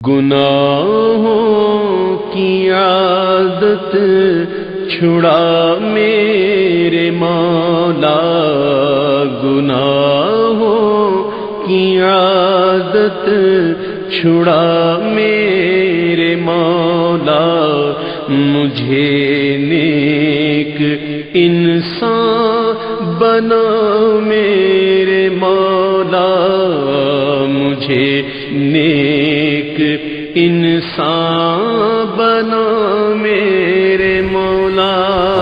گناہوں کی عادت چھڑا میرے مولا، گناہوں کی عادت چھڑا میرے مولا، مجھے نیک انسان بنا میرے مولا، مجھے نیک انسان بنا میرے مولا۔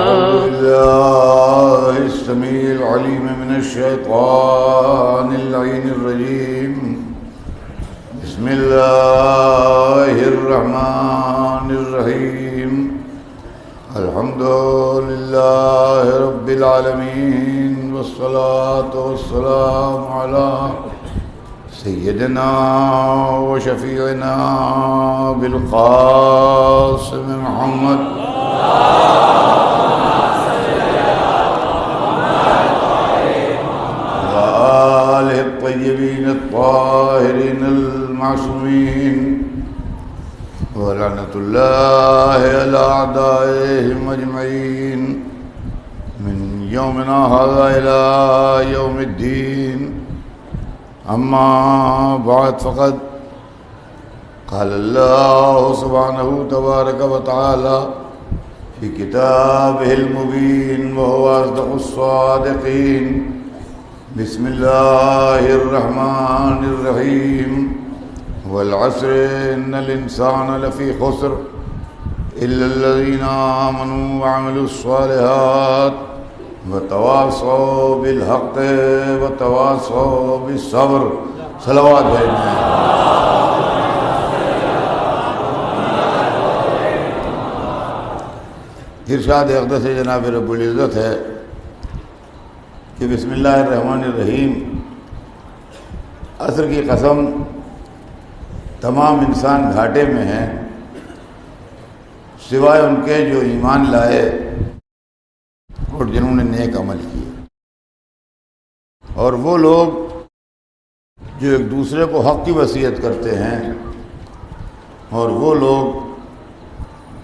اعوذ باللہ السمیع العلیم من الشیطان اللعین الرجیم، بسم اللہ الرحمن الرحیم، الحمد للہ رب العالمین، والصلاة والسلام علی سیدنا و شفیعنا بالقاسم محمد وآلہ الطیبین الطاہرین المعصومین، ولعنۃ اللہ علی اعدائہم اجمعین من یومنا ھذا الی یوم الدین۔ اما بعد، فقد قال اللہ سبحانہ تبارک و تعالی فی کتابہ المبین وہو اصدق الصادقین۔ بسم اللہ الرحمن الرحیم، والعصر ان الانسان لفی خسر الا الذین آمنوا وعملوا الصالحات وتواصوا بالحق وتواصوا بالصبر۔ صلوات بھیجنا ہے۔ ارشاد اقدس جناب رب العزت ہے کہ بسم اللہ الرحمن الرحیم، عصر کی قسم، تمام انسان گھاٹے میں ہیں سوائے ان کے جو ایمان لائے اور جنہوں نے نیک عمل کیے، اور وہ لوگ جو ایک دوسرے کو حق کی وصیت کرتے ہیں، اور وہ لوگ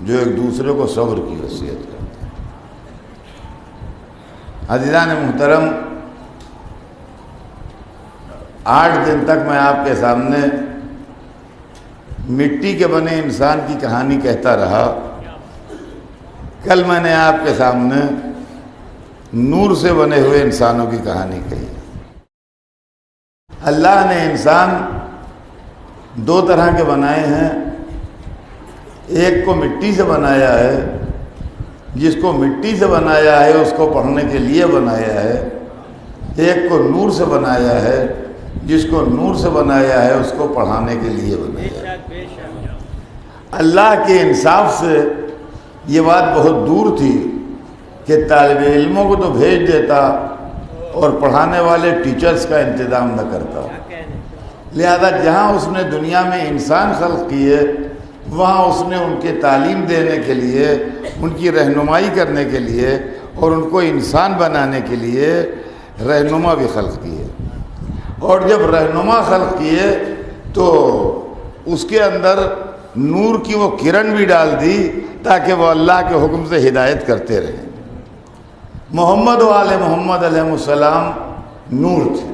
جو ایک دوسرے کو صبر کی وصیت کرتے ہیں۔ عزیزان محترم، 8 دن تک میں آپ کے سامنے مٹی کے بنے انسان کی کہانی کہتا رہا۔ کل میں نے آپ کے سامنے نور سے بنے ہوئے انسانوں کی کہانی کہی۔ اللہ نے انسان 2 طرح کے بنائے ہیں، ایک کو مٹی سے بنایا ہے، جس کو مٹی سے بنایا ہے اس کو پڑھنے کے لیے بنایا ہے، ایک کو نور سے بنایا ہے، جس کو نور سے بنایا ہے اس کو پڑھانے کے لیے بنایا ہے۔ اللہ کے انصاف سے یہ بات بہت دور تھی کہ طالب علموں کو تو بھیج دیتا اور پڑھانے والے ٹیچرز کا انتظام نہ کرتا۔ لہذا جہاں اس نے دنیا میں انسان خلق کیے، وہاں اس نے ان کے تعلیم دینے کے لیے، ان کی رہنمائی کرنے کے لیے اور ان کو انسان بنانے کے لیے رہنما بھی خلق کیے، اور جب رہنما خلق کیے تو اس کے اندر نور کی وہ کرن بھی ڈال دی تاکہ وہ اللہ کے حکم سے ہدایت کرتے رہیں۔ محمد و آل محمد علیہ السلام نور تھے۔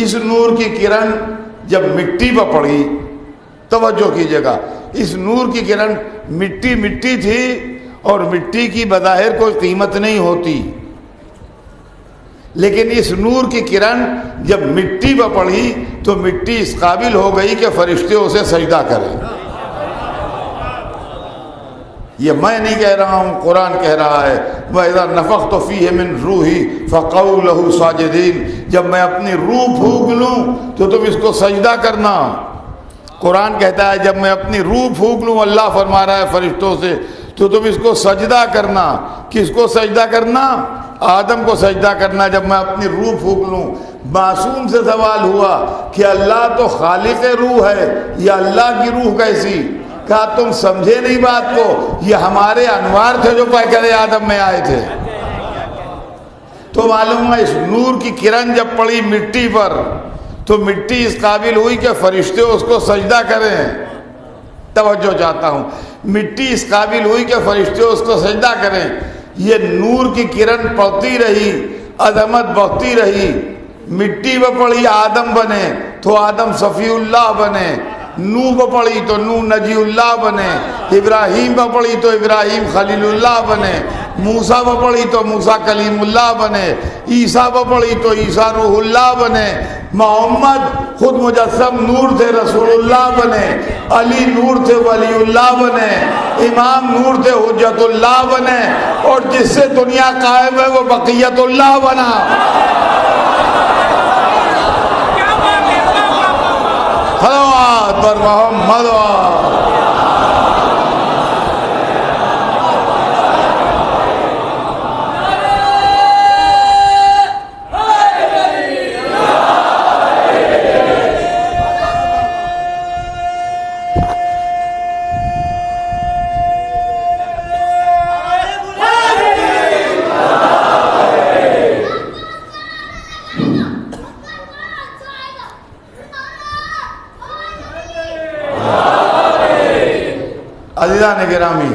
اس نور کی کرن جب مٹی پر پڑی، توجہ کیجیے گا، اس نور کی کرن مٹی تھی اور مٹی کی بظاہر کوئی قیمت نہیں ہوتی، لیکن اس نور کی کرن جب مٹی پر پڑی تو مٹی اس قابل ہو گئی کہ فرشتے اسے سجدہ کریں۔ یہ میں نہیں کہہ رہا ہوں، قرآن کہہ رہا ہے، وَإِذَا نَفَخْتُ فِيهِ مِنْ رُوحِي فَقَعُوا لَهُ سَاجِدِينَ۔ جب میں اپنی روح پھونک لوں تو تم اس کو سجدہ کرنا۔ قرآن کہتا ہے جب میں اپنی روح پھونک لوں، اللہ فرما رہا ہے فرشتوں سے، تو تم اس کو سجدہ کرنا۔ کس کو سجدہ کرنا؟ آدم کو سجدہ کرنا جب میں اپنی روح پھونک لوں۔ معصوم سے سوال ہوا کہ اللہ تو خالق روح ہے، یا اللہ کی روح کیسی؟ کہا تم سمجھے نہیں بات کو، یہ ہمارے انوار تھے جو پیکر آدم میں آئے تھے۔ تو معلوم ہے اس نور کی کرن جب پڑی مٹی پر تو مٹی اس قابل ہوئی کہ فرشتے اس کو سجدہ کریں. توجہ چاہتا ہوں, مٹی اس قابل ہوئی کہ فرشتے اس کو سجدہ کریں. یہ نور کی کرن پڑتی رہی, عظمت بڑھتی رہی. مٹی پہ پڑی آدم بنے تو آدم صفی اللہ بنے, نوح پہ پڑی تو نوح نجی اللہ بنے, ابراہیم پہ پڑی تو ابراہیم خلیل اللہ بنے, موسیٰ پہ پڑی تو موسیٰ کلیم اللہ بنے, عیسیٰ پہ پڑی تو عیسیٰ روح اللہ بنے, محمد خود مجسم نور تھے رسول اللہ بنے, علی نور تھے ولی اللہ بنے, امام نور تھے حجت اللہ بنے, اور جس سے دنیا قائم ہے وہ بقیت اللہ بنا. صلوات پر محمد. عزیزان گرامی,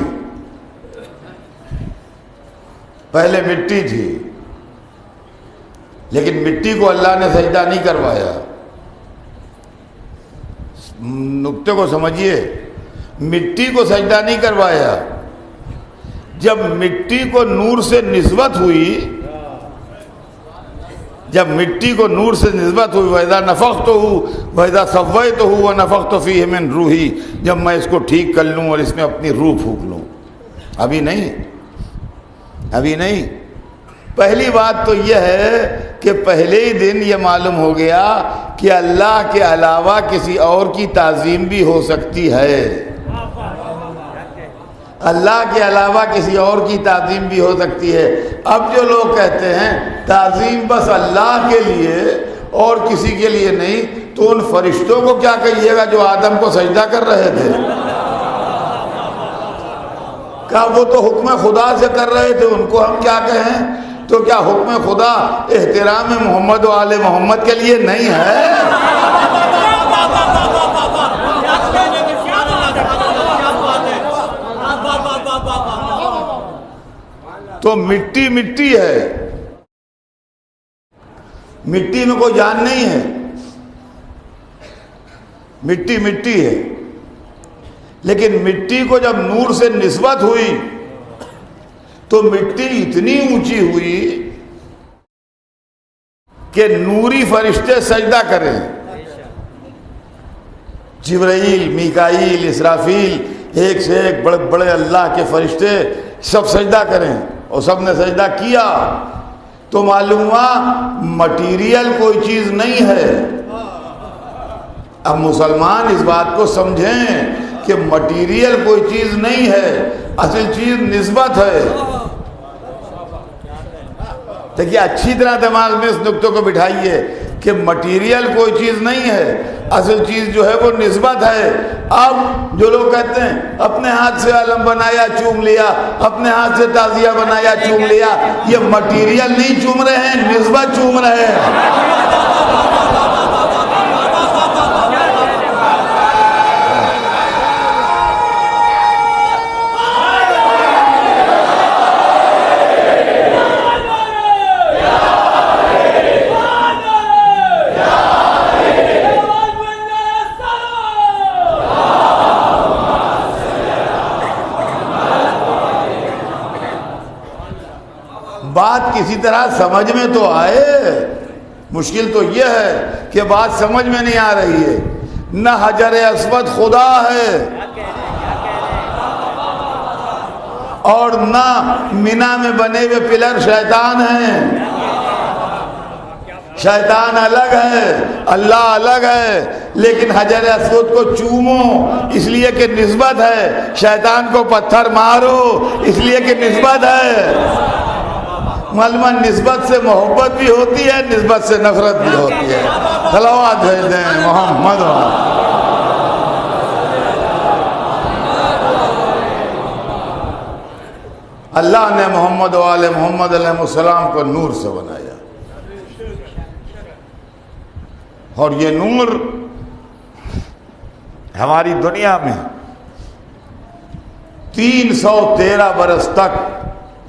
پہلے مٹی تھی لیکن مٹی کو اللہ نے سجدہ نہیں کروایا. نقطے کو سمجھیے, مٹی کو سجدہ نہیں کروایا. جب مٹی کو نور سے نسبت ہوئی, جب مٹی کو نور سے نسبت ہوئی, وَإِذَا نَفَخْتُهُ وَإِذَا سَوَّيْتُهُ وَنَفَخْتُ فِيهِ مِنْ رُوحِي, جب میں اس کو ٹھیک کر لوں اور اس میں اپنی روح پھونک لوں. ابھی نہیں. پہلی بات تو یہ ہے کہ پہلے ہی دن یہ معلوم ہو گیا کہ اللہ کے علاوہ کسی اور کی تعظیم بھی ہو سکتی ہے. اللہ کے علاوہ کسی اور کی تعظیم بھی ہو سکتی ہے. اب جو لوگ کہتے ہیں تعظیم بس اللہ کے لیے اور کسی کے لیے نہیں, تو ان فرشتوں کو کیا کہیے گا جو آدم کو سجدہ کر رہے تھے؟ کہا وہ تو حکم خدا سے کر رہے تھے, ان کو ہم کیا کہیں؟ تو کیا حکم خدا احترام محمد و آل محمد کے لیے نہیں ہے؟ تو مٹی مٹی ہے, مٹی میں کوئی جان نہیں ہے, مٹی مٹی ہے. لیکن مٹی کو جب نور سے نسبت ہوئی تو مٹی اتنی اونچی ہوئی کہ نوری فرشتے سجدہ کریں. جبرائیل, میکائیل, اسرافیل, ایک سے ایک بڑے بڑے اللہ کے فرشتے سب سجدہ کریں, اور سب نے سجدہ کیا. تو معلوم ہوا مٹیریل کوئی چیز نہیں ہے. اب مسلمان اس بات کو سمجھیں کہ مٹیریل کوئی چیز نہیں ہے, اصل چیز نسبت ہے. دیکھیے اچھی طرح دماغ میں اس نقطے کو بٹھائیے کہ مٹیریل کوئی چیز نہیں ہے, اصل چیز جو ہے وہ نسبت ہے. اب جو لوگ کہتے ہیں اپنے ہاتھ سے علم بنایا چوم لیا, اپنے ہاتھ سے تعزیہ بنایا چوم لیا, یہ مٹیریل نہیں چوم رہے ہیں, نسبت چوم رہے ہیں. بات کسی طرح سمجھ میں تو آئے, مشکل تو یہ ہے کہ بات سمجھ میں نہیں آ رہی ہے. نہ حجر اسود خدا ہے اور نہ مینا میں بنے ہوئے پلر شیطان ہیں. شیطان الگ ہے, اللہ الگ ہے. لیکن حجر اسود کو چومو اس لیے کہ نسبت ہے, شیطان کو پتھر مارو اس لیے کہ نسبت ہے. معلومہ نسبت سے محبت بھی ہوتی ہے, نسبت سے نفرت بھی ہوتی ہے. صلوات بھیج دیں محمد. اللہ نے محمد و آل محمد علیہ السلام کو نور سے بنایا. اور یہ نور ہماری دنیا میں 313 برس تک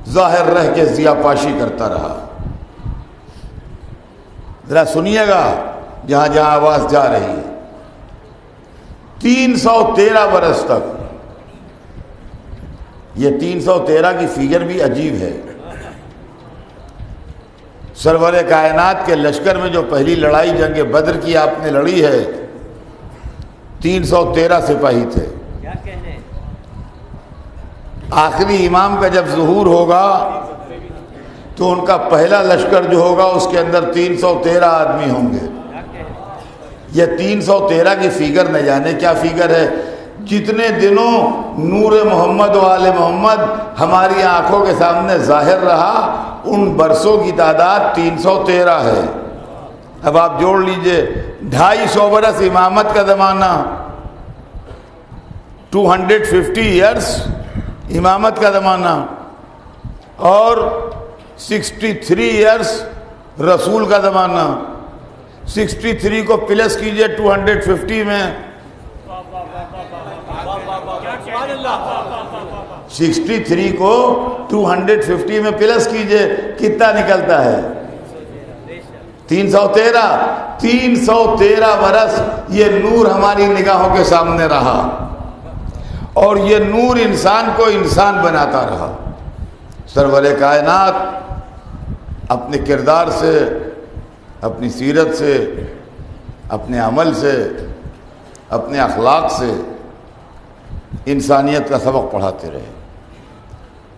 ظاہر رہ کے ضیا پاشی کرتا رہا۔ ذرا سنیے گا جہاں جہاں آواز جا رہی ہے، 313 برس تک۔ یہ 313 کی فگر بھی عجیب ہے۔ سرور کائنات کے لشکر میں جو پہلی لڑائی جنگ بدر کی آپ نے لڑی ہے، 313 سپاہی تھے۔ آخری امام کا جب ظہور ہوگا تو ان کا پہلا لشکر جو ہوگا اس کے اندر 313 آدمی ہوں گے۔ یہ 313 کی فگر نہ جانے کیا فگر ہے۔ جتنے دنوں نور محمد و آل محمد ہماری آنکھوں کے سامنے ظاہر رہا، ان برسوں کی تعداد 313 ہے۔ اب آپ جوڑ لیجئے، 250 برس امامت کا زمانہ، 250 ایئرس امامت کا زمانہ، اور 63 ایئرس رسول کا زمانہ۔ 63 کو پلس کیجئے 250 میں، 63 کو 250 میں پلس کیجئے، کتنا نکلتا ہے؟ 313۔ 313 برس یہ نور ہماری نگاہوں کے سامنے رہا، اور یہ نور انسان کو انسان بناتا رہا۔ سرور کائنات اپنے کردار سے، اپنی سیرت سے، اپنے عمل سے، اپنے اخلاق سے انسانیت کا سبق پڑھاتے رہے،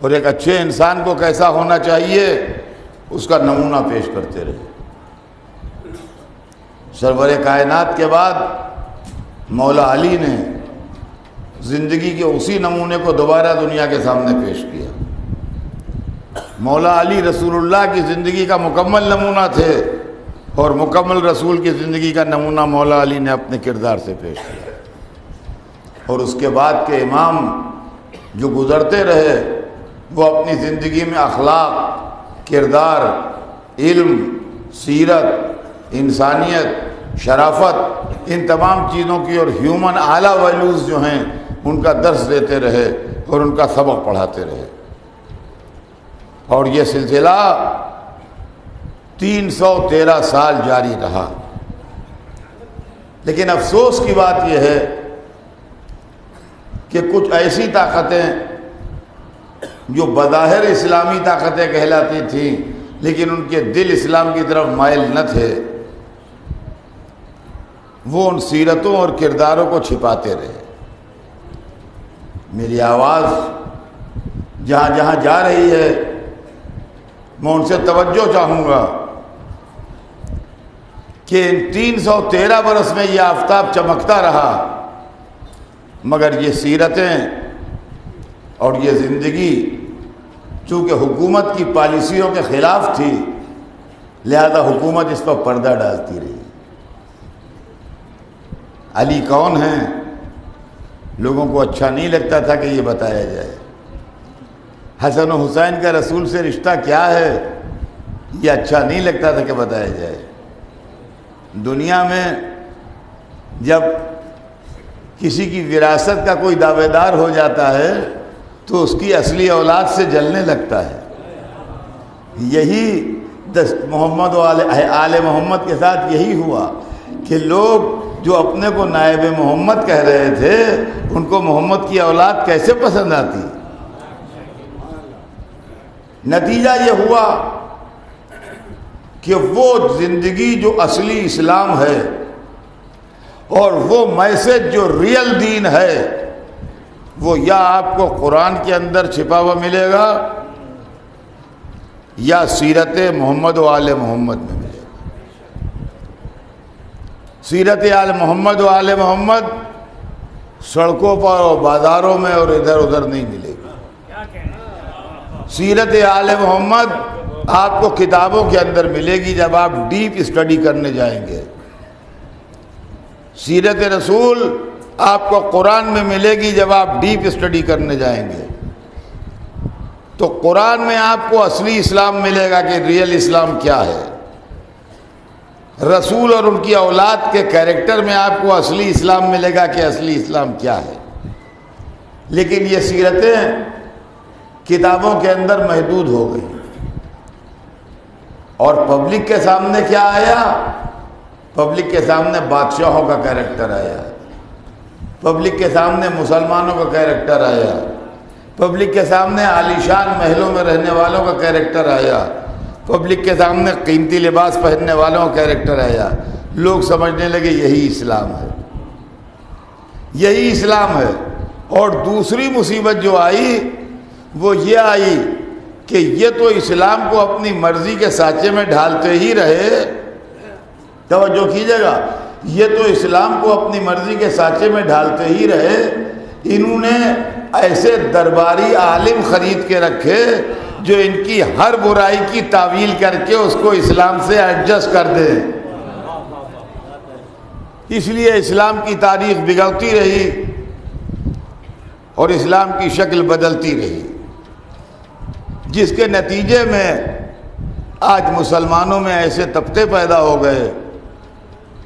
اور ایک اچھے انسان کو کیسا ہونا چاہیے اس کا نمونہ پیش کرتے رہے۔ سرور کائنات کے بعد مولا علی نے زندگی کے اسی نمونے کو دوبارہ دنیا کے سامنے پیش کیا۔ مولا علی رسول اللہ کی زندگی کا مکمل نمونہ تھے، اور مکمل رسول کی زندگی کا نمونہ مولا علی نے اپنے کردار سے پیش کیا۔ اور اس کے بعد کے امام جو گزرتے رہے وہ اپنی زندگی میں اخلاق، کردار، علم، سیرت، انسانیت، شرافت، ان تمام چیزوں کی اور ہیومن اعلیٰ ویلیوز جو ہیں ان کا درس دیتے رہے اور ان کا سبق پڑھاتے رہے۔ اور یہ سلسلہ 313 سال جاری رہا۔ لیکن افسوس کی بات یہ ہے کہ کچھ ایسی طاقتیں جو بظاہر اسلامی طاقتیں کہلاتی تھیں لیکن ان کے دل اسلام کی طرف مائل نہ تھے، وہ ان سیرتوں اور کرداروں کو چھپاتے رہے۔ میری آواز جہاں جہاں جا رہی ہے میں ان سے توجہ چاہوں گا کہ ان 313 برس میں یہ آفتاب چمکتا رہا، مگر یہ سیرتیں اور یہ زندگی چونکہ حکومت کی پالیسیوں کے خلاف تھی، لہذا حکومت اس پر پردہ ڈالتی رہی۔ علی کون ہیں لوگوں کو اچھا نہیں لگتا تھا کہ یہ بتایا جائے۔ حسن و حسین کا رسول سے رشتہ کیا ہے یہ اچھا نہیں لگتا تھا کہ بتایا جائے۔ دنیا میں جب کسی کی وراثت کا کوئی دعوے دار ہو جاتا ہے تو اس کی اصلی اولاد سے جلنے لگتا ہے۔ یہی محمد و آل محمد کے ساتھ یہی ہوا کہ لوگ جو اپنے کو نائب محمد کہہ رہے تھے ان کو محمد کی اولاد کیسے پسند آتی۔ نتیجہ یہ ہوا کہ وہ زندگی جو اصلی اسلام ہے اور وہ میسج جو ریئل دین ہے وہ یا آپ کو قرآن کے اندر چھپا ہوا ملے گا یا سیرت محمد و آل محمد میں ملے گا۔ سیرت آل محمد و آل محمد سڑکوں پر اور بازاروں میں اور ادھر ادھر نہیں ملے گی۔ سیرت آل محمد آپ کو کتابوں کے اندر ملے گی جب آپ ڈیپ اسٹڈی کرنے جائیں گے۔ سیرت رسول آپ کو قرآن میں ملے گی جب آپ ڈیپ اسٹڈی کرنے جائیں گے۔ تو قرآن میں آپ کو اصلی اسلام ملے گا کہ ریئل اسلام کیا ہے۔ رسول اور ان کی اولاد کے کیریکٹر میں آپ کو اصلی اسلام ملے گا کہ اصلی اسلام کیا ہے. لیکن یہ سیرتیں کتابوں کے اندر محدود ہو گئی اور پبلک کے سامنے کیا آیا؟ پبلک کے سامنے بادشاہوں کا کیریکٹر آیا، پبلک کے سامنے مسلمانوں کا کیریکٹر آیا، پبلک کے سامنے عالیشان محلوں میں رہنے والوں کا کیریکٹر آیا، پبلک کے سامنے قیمتی لباس پہننے والوں کا کیریکٹر آیا. لوگ سمجھنے لگے یہی اسلام ہے، یہی اسلام ہے. اور دوسری مصیبت جو آئی وہ یہ آئی کہ یہ تو اسلام کو اپنی مرضی کے سانچے میں ڈھالتے ہی رہے. توجہ کیجیے گا، یہ تو اسلام کو اپنی مرضی کے سانچے میں ڈھالتے ہی رہے. انہوں نے ایسے درباری عالم خرید کے رکھے جو ان کی ہر برائی کی تعویل کر کے اس کو اسلام سے ایڈجسٹ کر دے. اس لیے اسلام کی تاریخ بگڑتی رہی اور اسلام کی شکل بدلتی رہی، جس کے نتیجے میں آج مسلمانوں میں ایسے طبقے پیدا ہو گئے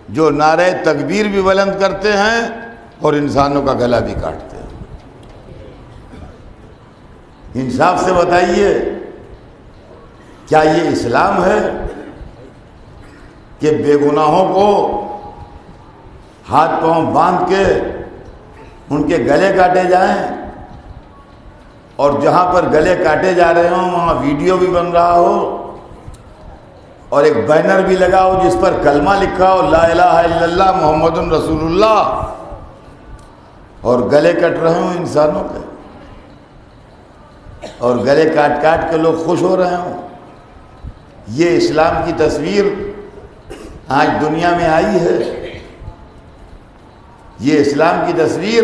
جو نعرہ تکبیر بھی بلند کرتے ہیں اور انسانوں کا گلا بھی کاٹتے ہیں. انصاف سے بتائیے، کیا یہ اسلام ہے کہ بے گناہوں کو ہاتھ پاؤں باندھ کے ان کے گلے کاٹے جائیں اور جہاں پر گلے کاٹے جا رہے ہوں وہاں ویڈیو بھی بن رہا ہو اور ایک بینر بھی لگا ہو جس پر کلمہ لکھا ہو لا الہ الا اللہ محمد رسول اللہ، اور گلے کٹ رہے ہوں انسانوں کے اور گلے کاٹ کاٹ کے لوگ خوش ہو رہے ہوں؟ یہ اسلام کی تصویر آج دنیا میں آئی ہے. یہ اسلام کی تصویر،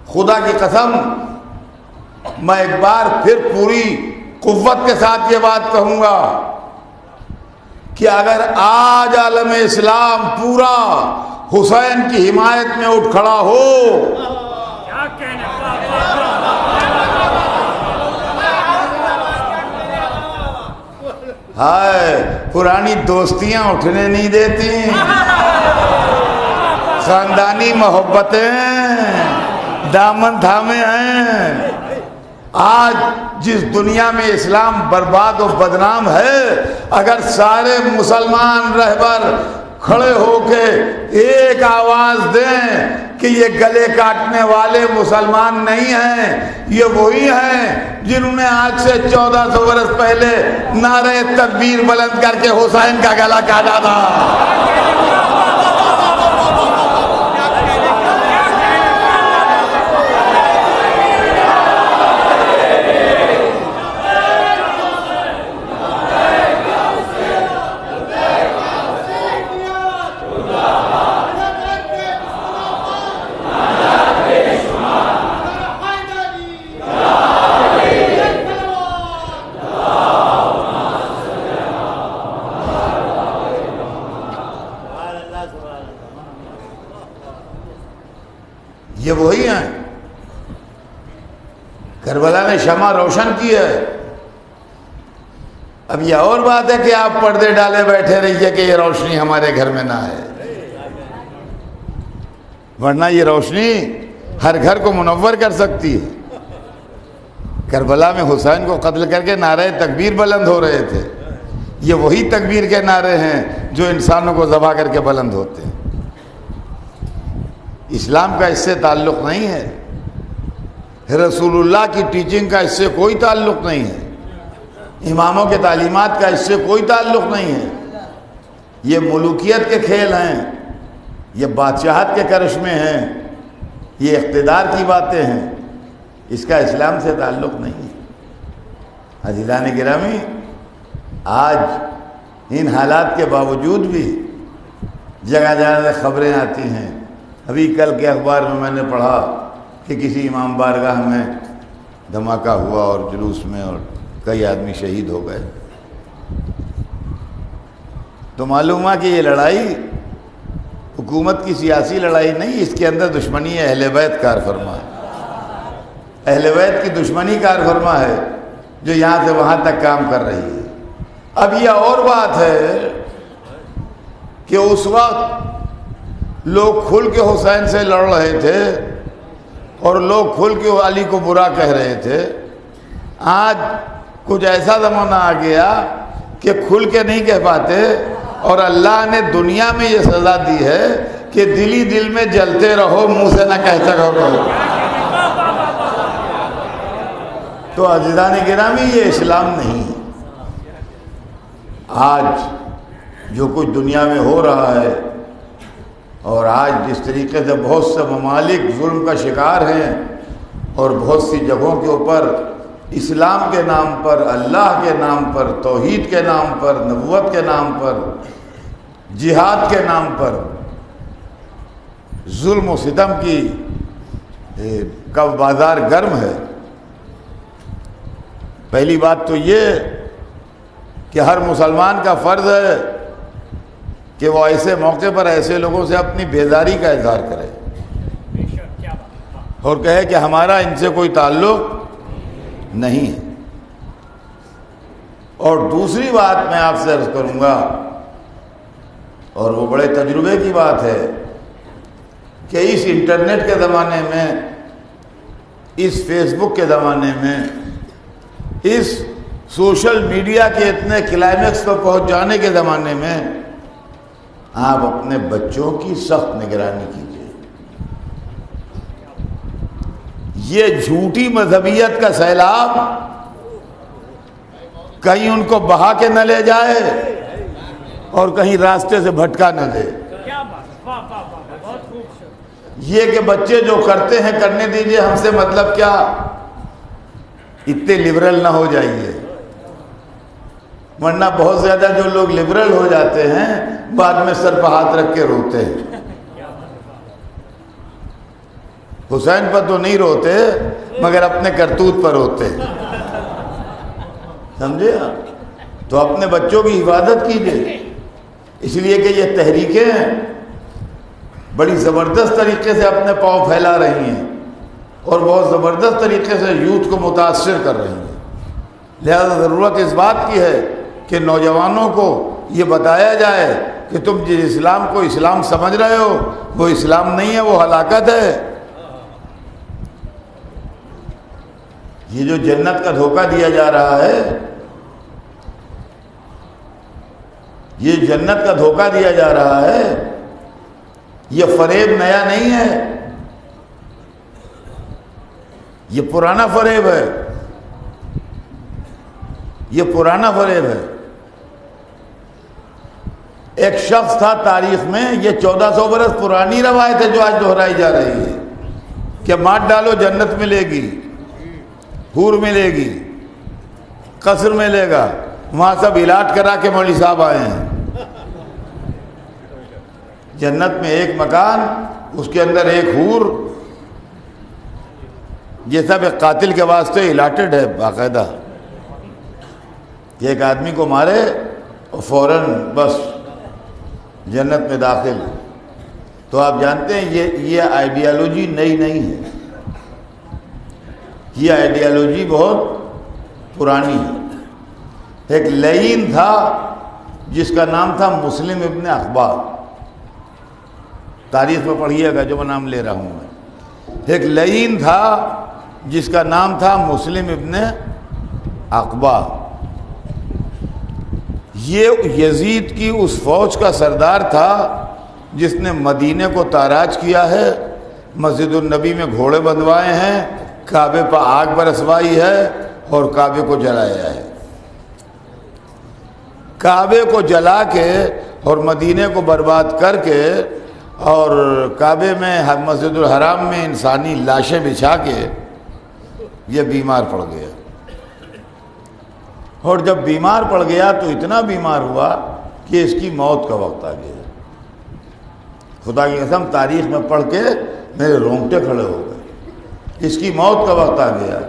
خدا کی قسم میں ایک بار پھر پوری قوت کے ساتھ یہ بات کہوں گا کہ اگر آج عالم اسلام پورا حسین کی حمایت میں اٹھ کھڑا ہو، ہائے پرانی دوستیاں اٹھنے نہیں دیتی، خاندانی محبتیں دامن تھامے ہیں. آج جس دنیا میں اسلام برباد و بدنام ہے، اگر سارے مسلمان رہبر کھڑے ہو کے ایک آواز دیں کہ یہ گلے کاٹنے والے مسلمان نہیں ہیں، یہ وہی ہیں جنہوں نے آج سے 1400 برس پہلے نعرہ تکبیر بلند کر کے حسین کا گلا کاٹا تھا. یہ وہی ہیں. کربلا نے شمع روشن کی ہے. اب یہ اور بات ہے کہ آپ پردے ڈالے بیٹھے رہیے کہ یہ روشنی ہمارے گھر میں نہ آئے، ورنہ یہ روشنی ہر گھر کو منور کر سکتی ہے. کربلا میں حسین کو قتل کر کے نعرہ تکبیر بلند ہو رہے تھے. یہ وہی تکبیر کے نعرے ہیں جو انسانوں کو ذبح کر کے بلند ہوتے ہیں. اسلام کا اس سے تعلق نہیں ہے، رسول اللہ کی ٹیچنگ کا اس سے کوئی تعلق نہیں ہے، اماموں کے تعلیمات کا اس سے کوئی تعلق نہیں ہے. یہ ملوکیت کے کھیل ہیں، یہ بادشاہت کے کرشمے ہیں، یہ اقتدار کی باتیں ہیں. اس کا اسلام سے تعلق نہیں ہے. عزیزان گرامی، آج ان حالات کے باوجود بھی جگہ جگہ سے خبریں آتی ہیں. ابھی کل کے اخبار میں نے پڑھا کہ کسی امام بارگاہ میں دھماکہ ہوا اور جلوس میں اور کئی آدمی شہید ہو گئے. تو معلوم ہوا کہ یہ لڑائی حکومت کی سیاسی لڑائی نہیں، اس کے اندر دشمنی اہل بیت کار فرما ہے. اہل بیت کی دشمنی کار فرما ہے جو یہاں سے وہاں تک کام کر رہی ہے. اب یہ اور بات ہے کہ اس وقت لوگ کھل کے حسین سے لڑ رہے تھے اور لوگ کھل کے علی کو برا کہہ رہے تھے. آج کچھ ایسا زمانہ آ گیا کہ کھل کے نہیں کہہ پاتے، اور اللہ نے دنیا میں یہ سزا دی ہے کہ دل ہی دل میں جلتے رہو، منہ سے نہ کہتے رہو. تو عزیزان گرامی، یہ اسلام نہیں ہے. آج جو کچھ دنیا میں ہو رہا ہے، اور آج جس طریقے سے بہت سے ممالک ظلم کا شکار ہیں، اور بہت سی جگہوں کے اوپر اسلام کے نام پر، اللہ کے نام پر، توحید کے نام پر، نبوت کے نام پر، جہاد کے نام پر ظلم و ستم کی کا بازار گرم ہے. پہلی بات تو یہ کہ ہر مسلمان کا فرض ہے کہ وہ ایسے موقع پر ایسے لوگوں سے اپنی بیزاری کا اظہار کرے اور کہے کہ ہمارا ان سے کوئی تعلق نہیں ہے. اور دوسری بات میں آپ سے عرض کروں گا، اور وہ بڑے تجربے کی بات ہے، کہ اس انٹرنیٹ کے زمانے میں، اس فیس بک کے زمانے میں، اس سوشل میڈیا کے اتنے کلائمیکس پر پہنچ جانے کے زمانے میں آپ اپنے بچوں کی سخت نگرانی کیجیے. یہ جھوٹی مذہبیت کا سیلاب کہیں ان کو بہا کے نہ لے جائے اور کہیں راستے سے بھٹکا نہ دے. یہ کہ بچے جو کرتے ہیں کرنے دیجئے، ہم سے مطلب کیا. اتنے لبرل نہ ہو جائیے، ورنہ بہت زیادہ جو لوگ لبرل ہو جاتے ہیں بعد میں سر پہ ہاتھ رکھ کے روتے ہیں. حسین پر تو نہیں روتے مگر اپنے کرتوت پر روتے ہیں، سمجھے؟ تو اپنے بچوں کی حفاظت کیجیے، اس لیے کہ یہ تحریکیں بڑی زبردست طریقے سے اپنے پاؤں پھیلا رہی ہیں اور بہت زبردست طریقے سے یوتھ کو متاثر کر رہی ہیں. لہذا ضرورت اس بات کی ہے کہ نوجوانوں کو یہ بتایا جائے کہ تم جس اسلام کو اسلام سمجھ رہے ہو وہ اسلام نہیں ہے، وہ ہلاکت ہے. یہ جو جنت کا دھوکہ دیا جا رہا ہے، یہ جنت کا دھوکہ دیا جا رہا ہے، یہ فریب نیا نہیں ہے، یہ پرانا فریب ہے، یہ پرانا فریب ہے. ایک شخص تھا تاریخ میں، یہ 1400 برس پرانی روایت ہے جو آج دہرائی جا رہی ہے کہ مار ڈالو جنت ملے گی، حور ملے گی، قصر ملے گا. وہاں سب علاج کرا کے مولوی صاحب آئے ہیں. جنت میں ایک مکان، اس کے اندر ایک حور، یہ سب ایک قاتل کے واسطے الاٹڈ ہے باقاعدہ. ایک آدمی کو مارے اور فوراً بس جنت میں داخل. تو آپ جانتے ہیں یہ آئیڈیالوجی نئی نہیں ہے، یہ آئیڈیالوجی بہت پرانی ہے. ایک لعین تھا جس کا نام تھا مسلم ابن عقبہ، تاریخ میں پڑھیے گا جو میں نام لے رہا ہوں میں. ایک لعین تھا جس کا نام تھا مسلم ابن عقبہ. یہ یزید کی اس فوج کا سردار تھا جس نے مدینے کو تاراج کیا ہے، مسجد النبی میں گھوڑے بندھوائے ہیں، کعبے پر آگ برسوائی ہے اور کعبے کو جلایا ہے. کعبے کو جلا کے اور مدینے کو برباد کر کے اور کعبے میں مسجد الحرام میں انسانی لاشیں بچھا کے یہ بیمار پڑ گیا. اور جب بیمار پڑ گیا تو اتنا بیمار ہوا کہ اس کی موت کا وقت آ گیا. خدا کی قسم تاریخ میں پڑھ کے میرے رونگٹے کھڑے ہو گئے. اس کی موت کا وقت آ گیا،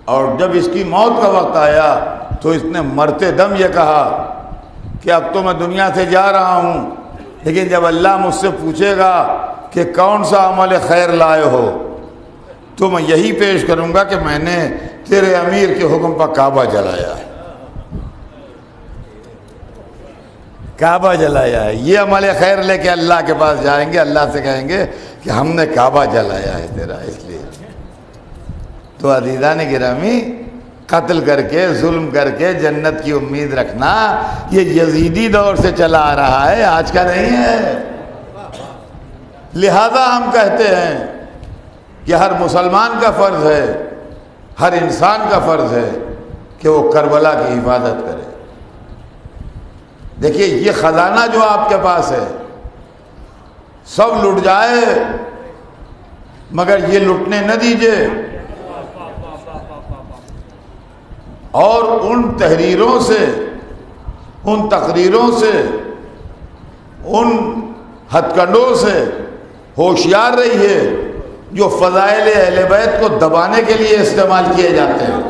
اور جب اس کی موت کا وقت آیا تو اس نے مرتے دم یہ کہا کہ اب تو میں دنیا سے جا رہا ہوں، لیکن جب اللہ مجھ سے پوچھے گا کہ کون سا عمل خیر لائے ہو تو میں یہی پیش کروں گا کہ میں نے تیرے امیر کے حکم پر کعبہ جلایا ہے. کعبہ جلایا ہے، یہ عمل خیر لے کے اللہ کے پاس جائیں گے، اللہ سے کہیں گے کہ ہم نے کعبہ جلایا ہے تیرا، اس لیے۔ تو عزیزان گرامی، قتل کر کے، ظلم کر کے جنت کی امید رکھنا یہ یزیدی دور سے چلا آ رہا ہے، آج کا نہیں ہے۔ لہذا ہم کہتے ہیں کہ ہر مسلمان کا فرض ہے، ہر انسان کا فرض ہے کہ وہ کربلا کی حفاظت کرے۔ دیکھیے یہ خزانہ جو آپ کے پاس ہے سب لٹ جائے مگر یہ لٹنے نہ دیجیے، اور ان تحریروں سے، ان تقریروں سے، ان ہتھ کنڈوں سے ہوشیار رہیے جو فضائل اہل بیت کو دبانے کے لیے استعمال کیے جاتے ہیں۔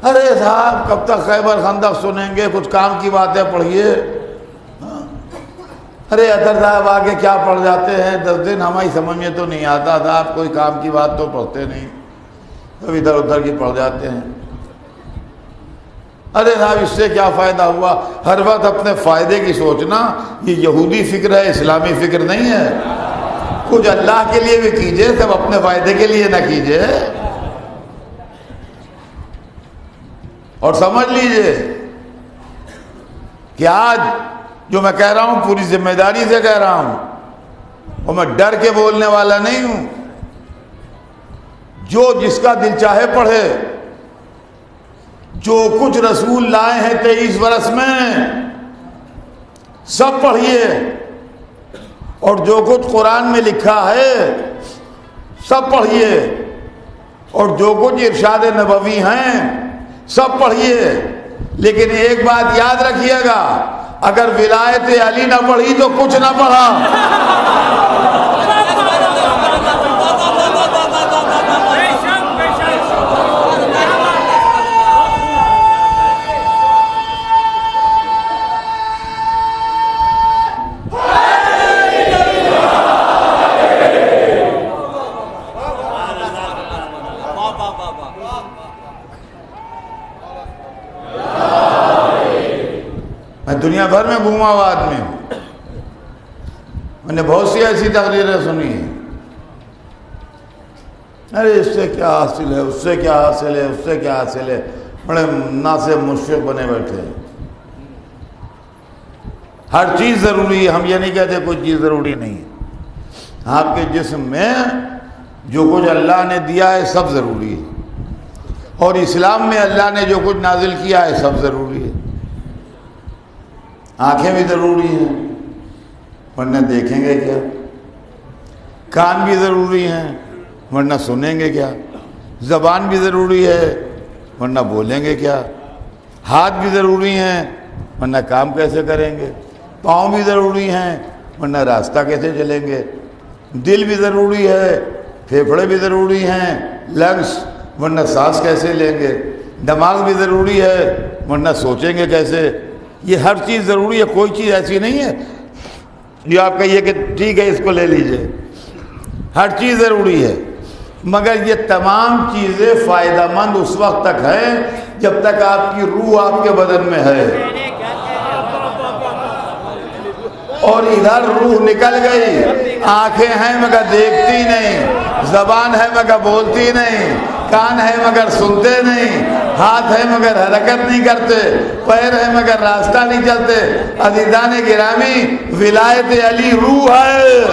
ارے صاحب کب تک خیبر خندق سنیں گے، کچھ کام کی باتیں پڑھیے۔ ارے اطہر صاحب آگے کیا پڑھ جاتے ہیں، 10 دن ہماری سمجھ میں تو نہیں آتا تھا، آپ کوئی کام کی بات تو پڑھتے نہیں، اب ادھر ادھر کی پڑھ جاتے ہیں۔ ارے صاحب اس سے کیا فائدہ ہوا، ہر وقت اپنے فائدے کی سوچنا یہ یہودی فکر ہے، اسلامی فکر نہیں ہے۔ کچھ اللہ کے لیے بھی کیجئے، سب اپنے فائدے کے لیے نہ کیجئے۔ اور سمجھ لیجئے کہ آج جو میں کہہ رہا ہوں پوری ذمہ داری سے کہہ رہا ہوں، اور میں ڈر کے بولنے والا نہیں ہوں، جو جس کا دل چاہے پڑھے، جو کچھ رسول لائے ہیں 23 برس میں سب پڑھیے، اور جو کچھ قرآن میں لکھا ہے سب پڑھیے، اور جو کچھ ارشاد نبوی ہیں سب پڑھیے۔ لیکن ایک بات یاد رکھیے گا، اگر ولایت علی نہ پڑھی تو کچھ نہ پڑھا۔ میں دنیا بھر میں گھوما ہوا آدمی ہوں، میں نے بہت سی ایسی تقریریں سنی ہیں، ارے اس سے کیا حاصل ہے، اس سے کیا حاصل ہے، اس سے کیا حاصل ہے، بڑے ناصح مشفق بنے بیٹھے ہیں۔ ہر چیز ضروری ہے، ہم یہ نہیں کہتے کوئی چیز ضروری نہیں ہے۔ آپ کے جسم میں جو کچھ اللہ نے دیا ہے سب ضروری ہے، اور اسلام میں اللہ نے جو کچھ نازل کیا ہے سب ضروری ہے۔ آنکھیں بھی ضروری ہیں ورنہ دیکھیں گے کیا، کان بھی ضروری ہیں ورنہ سنیں گے کیا، زبان بھی ضروری ہے ورنہ بولیں گے کیا، ہاتھ بھی ضروری ہیں ورنہ کام کیسے کریں گے، پاؤں بھی ضروری ہیں ورنہ راستہ کیسے چلیں گے، دل بھی ضروری ہے، پھیپھڑے بھی ضروری ہیں، لنگس ورنہ سانس کیسے لیں گے، دماغ بھی ضروری ہے ورنہ سوچیں گے کیسے۔ یہ ہر چیز ضروری ہے، کوئی چیز ایسی نہیں ہے جو آپ کہیے کہ ٹھیک ہے اس کو لے لیجئے، ہر چیز ضروری ہے، مگر یہ تمام چیزیں فائدہ مند اس وقت تک ہیں جب تک آپ کی روح آپ کے بدن میں ہے، اور ادھر روح نکل گئی، آنکھیں ہیں مگر دیکھتی نہیں، زبان ہے مگر بولتی نہیں، کان ہے مگر سنتے نہیں، ہاتھ ہے مگر حرکت نہیں کرتے، پیر ہے مگر راستہ نہیں چلتے۔ عزیزان گرامی، ولایت علی روح ہے۔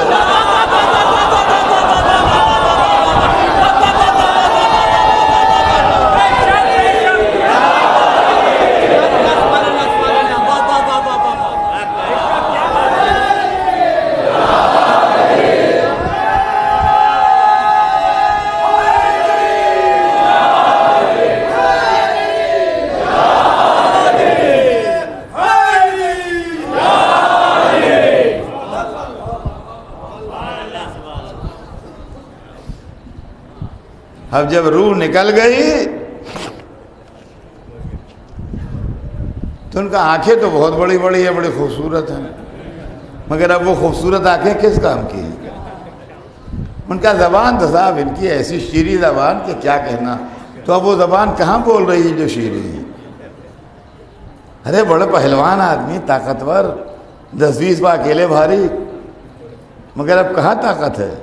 اب جب روح نکل گئی تو ان کا آنکھیں تو بہت بڑی بڑی ہے، بڑی خوبصورت ہیں، مگر اب وہ خوبصورت آنکھیں کس کام کی ہیں؟ ان کا زبان تو صاحب ان کی ایسی شیریں زبان کہ کیا کہنا، تو اب وہ زبان کہاں بول رہی ہے جو شیریں ہے؟ ارے بڑے پہلوان آدمی، طاقتور، 10-20 پا اکیلے بھاری، مگر اب کہاں طاقت ہے؟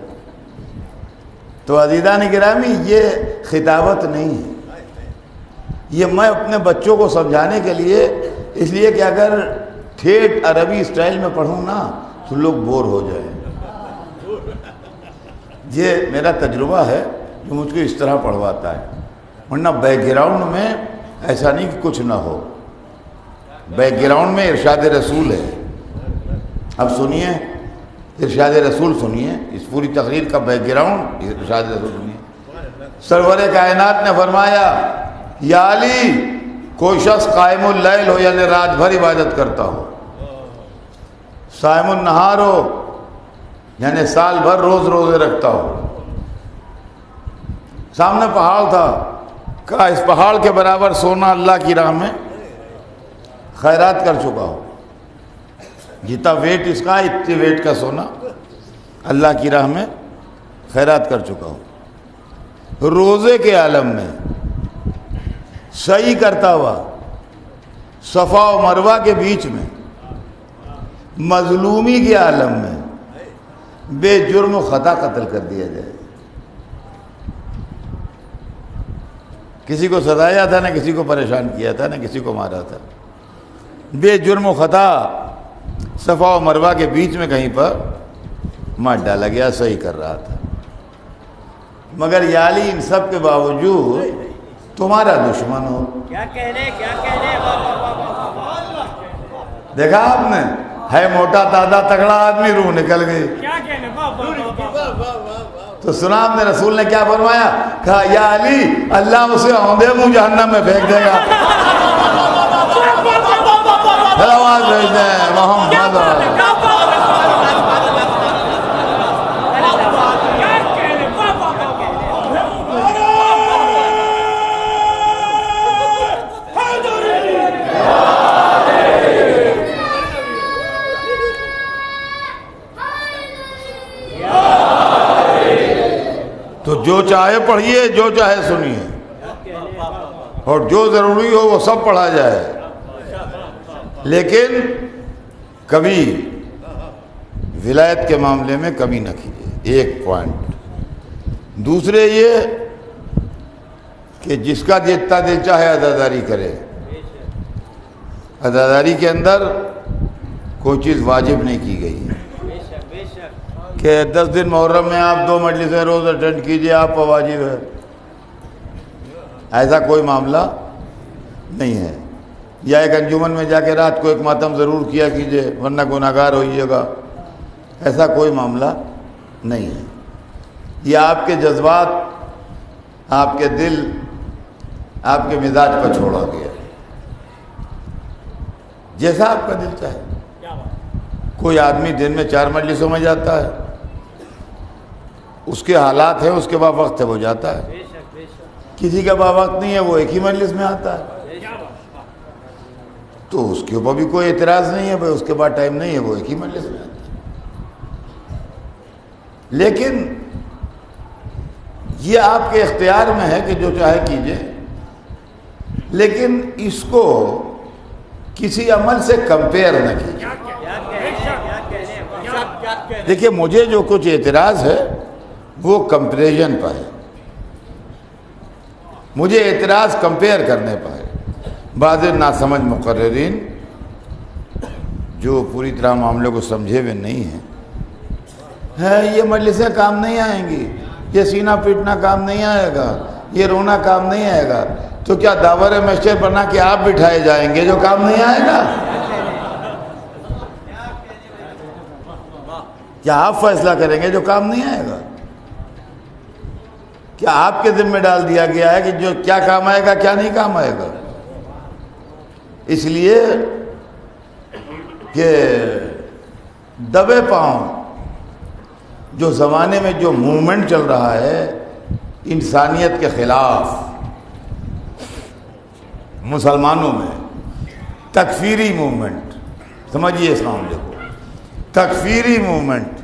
تو عزیزان گرامی، یہ خطابت نہیں ہے، یہ میں اپنے بچوں کو سمجھانے کے لیے، اس لیے کہ اگر ٹھیٹ عربی اسٹائل میں پڑھوں نا تو لوگ بور ہو جائیں۔ یہ میرا تجربہ ہے جو مجھ کو اس طرح پڑھواتا ہے، ورنہ بیک گراؤنڈ میں ایسا نہیں کہ کچھ نہ ہو، بیک گراؤنڈ میں ارشاد رسول ہے۔ اب سنیے ارشاد رسول، سنیے اس پوری تقریر کا بیک گراؤنڈ، ارشاد رسول سنیے۔ سرور کائنات نے فرمایا، یا علی، کوئی شخص قائم اللیل ہو یعنی رات بھر عبادت کرتا ہو، صائم النہار ہو یعنی سال بھر روز روزے رکھتا ہو، سامنے پہاڑ تھا، کہا اس پہاڑ کے برابر سونا اللہ کی راہ میں خیرات کر چکا ہو، جتنا ویٹ اس کا اتنے ویٹ کا سونا اللہ کی راہ میں خیرات کر چکا ہو۔ روزے کے عالم میں سعی کرتا ہوا صفا و مروہ کے بیچ میں، مظلومی کے عالم میں بے جرم و خطا قتل کر دیا جائے، کسی کو سزایا تھا، نہ کسی کو پریشان کیا تھا، نہ کسی کو مارا تھا، بے جرم و خطا صفا و مروہ کے بیچ میں کہیں پر مار ڈالا گیا، صحیح کر رہا تھا۔ مگر یا علی، ان سب کے باوجود تمہارا دشمن ہو۔ کیا کہنے، کیا کہنے، دیکھا آپ نے، ہے موٹا تازہ تگڑا آدمی، روح نکل گئی۔ کیا کہنے، تو سنا آپ نے رسول نے کیا فرمایا؟ کہا یا علی، اللہ اسے اوندے منہ جہنم میں پھینک دے گا۔ آواز بھیج دیں محمد۔ تو جو چاہے پڑھیے، جو چاہے سنیے، اور جو ضروری ہو وہ سب پڑھا جائے، لیکن کبھی ولایت کے معاملے میں کمی نہ کیجیے، ایک پوائنٹ۔ دوسرے یہ کہ جس کا جتنا دل چاہے عزاداری کرے، عزاداری کے اندر کوئی چیز واجب نہیں کی گئی ہے کہ 10 دن محرم میں آپ 2 مجلسیں روز اٹینڈ کیجئے، آپ پر واجب ہے، ایسا کوئی معاملہ نہیں ہے۔ یا ایک انجمن میں جا کے رات کو ایک ماتم ضرور کیا کیجئے ورنہ گناہگار ہوئیے گا، ایسا کوئی معاملہ نہیں ہے۔ یہ آپ کے جذبات، آپ کے دل، آپ کے مزاج پر چھوڑا گیا، جیسا آپ کا دل چاہے۔ کوئی آدمی دن میں 4 مجلسوں میں جاتا ہے، اس کے حالات ہیں، اس کے بعد وقت ہے وہ جاتا ہے۔ کسی کا بعد وقت نہیں ہے، وہ ایک ہی مجلس میں آتا ہے، تو اس کے اوپر بھی کوئی اعتراض نہیں ہے، بھائی اس کے بعد ٹائم نہیں ہے، وہ ایک ہی مجلس میں آتا ہے۔ لیکن یہ آپ کے اختیار میں ہے کہ جو چاہے کیجئے، لیکن اس کو کسی عمل سے کمپیئر نہ کیجئے۔ دیکھیے، مجھے جو کچھ اعتراض ہے وہ کمپیریزن پر ہے، مجھے اعتراض کمپیئر کرنے پر ہے۔ بعض ناسمجھ مقررین جو پوری طرح معاملے کو سمجھے ہوئے نہیں ہیں، یہ مجلسیں کام نہیں آئیں گی، یہ سینہ پیٹنا کام نہیں آئے گا، یہ رونا کام نہیں آئے گا، تو کیا داور محشر بنا کے آپ بٹھائے جائیں گے جو کام نہیں آئے گا؟ کیا آپ فیصلہ کریں گے جو کام نہیں آئے گا؟ کیا آپ کے ذمہ ڈال دیا گیا ہے کہ جو کیا کام آئے گا کیا نہیں کام آئے گا؟ اس لیے کہ دبے پاؤں جو زمانے میں جو موومنٹ چل رہا ہے انسانیت کے خلاف مسلمانوں میں، تکفیری موومنٹ، سمجھیے اس معاملے کو، تکفیری موومنٹ،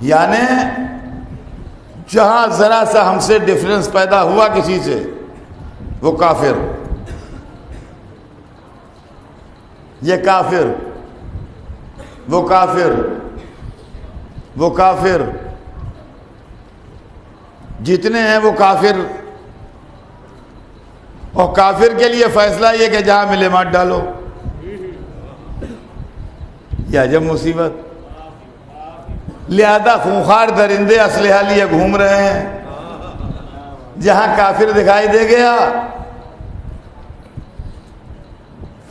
یعنی جہاں ذرا سا ہم سے ڈفرنس پیدا ہوا کسی سے، وہ کافر ہو۔ یہ کافر، وہ کافر، وہ کافر، جتنے ہیں وہ کافر، اور کافر کے لیے فیصلہ یہ کہ جہاں ملے مات ڈالو. یہ عجب مصیبت. لہذا خونخوار درندے اسلحہ لیے گھوم رہے ہیں. جہاں کافر دکھائی دے گیا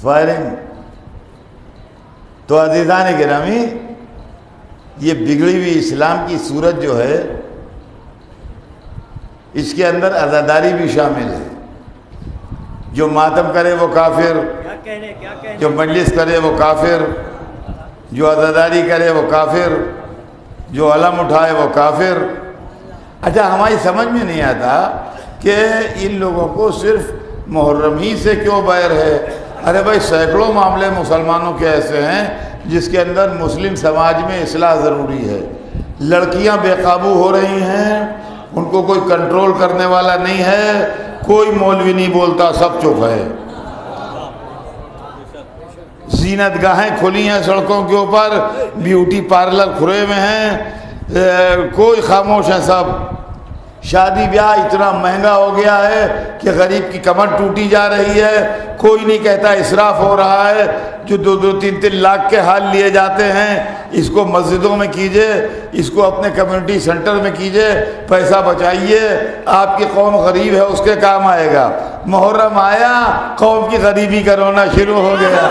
فائرنگ. تو عزیزان گرامی، یہ بگڑی ہوئی اسلام کی صورت جو ہے، اس کے اندر عزاداری بھی شامل ہے. جو ماتم کرے وہ کافر، جو مجلس کرے وہ کافر، جو عزاداری کرے وہ کافر، جو علم اٹھائے وہ کافر. اچھا، ہماری سمجھ میں نہیں آتا کہ ان لوگوں کو صرف محرم ہی سے کیوں بیر ہے. ارے بھائی، سینکڑوں معاملے مسلمانوں کے ایسے ہیں جس کے اندر مسلم سماج میں اصلاح ضروری ہے. لڑکیاں بے قابو ہو رہی ہیں، ان کو کوئی کنٹرول کرنے والا نہیں ہے، کوئی مولوی نہیں بولتا، سب چپ ہے. زینت گاہیں کھلی ہیں سڑکوں کے اوپر، بیوٹی پارلر کھلے ہوئے ہیں، کوئی خاموش ہے سب. شادی بیاہ اتنا مہنگا ہو گیا ہے کہ غریب کی کمر ٹوٹی جا رہی ہے. کوئی نہیں کہتا اسراف ہو رہا ہے. جو 2-3 لاکھ کے حال لیے جاتے ہیں، اس کو مسجدوں میں کیجئے، اس کو اپنے کمیونٹی سینٹر میں کیجئے، پیسہ بچائیے. آپ کی قوم غریب ہے، اس کے کام آئے گا. محرم آیا، قوم کی غریبی کا رونا شروع ہو گیا.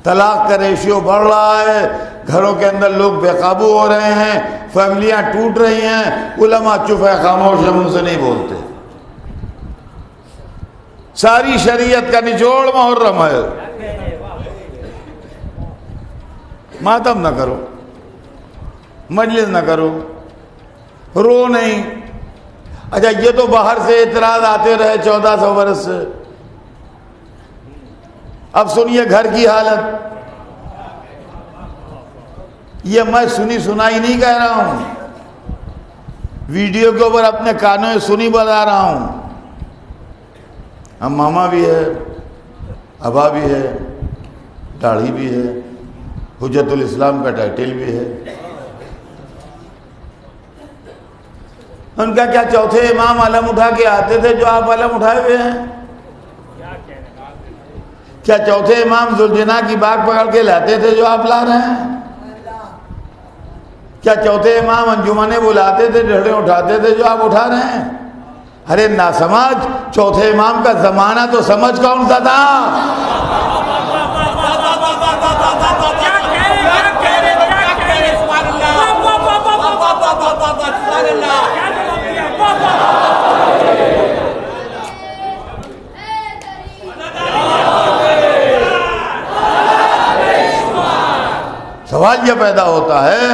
طلاق کا ریشیو بڑھ رہا ہے، گھروں کے اندر لوگ بے قابو ہو رہے ہیں، فیملیاں ٹوٹ رہی ہیں. علماء چپ ہے، خاموش ہے، منہ سے نہیں بولتے. ساری شریعت کا نچوڑ محرم ہے. ماتم نہ کرو، مجلس نہ کرو، رو نہیں. اچھا، یہ تو باہر سے اعتراض آتے رہے 1400 برس سے. اب سنیے گھر کی حالت. یہ میں سنی سنائی نہیں کہہ رہا ہوں، ویڈیو کے اوپر اپنے کانوں میں سنی بتا رہا ہوں. ہم ماما بھی ہے، ابا بھی ہے، داڑھی بھی ہے، حجت الاسلام کا ٹائٹل بھی ہے. ان کا کیا چوتھے امام علم اٹھا کے آتے تھے جو آپ علم اٹھائے ہوئے ہیں؟ کیا چوتھے امام ذوالجناح کی باغ پکڑ کے لاتے تھے جو آپ لا رہے ہیں؟ کیا چوتھے امام انجمنیں بلاتے تھے، ڈھڑے اٹھاتے تھے جو آپ اٹھا رہے ہیں؟ ارے ناسمجھ، چوتھے امام کا زمانہ تو سمجھ کون سا تھا؟ سوال یہ پیدا ہوتا ہے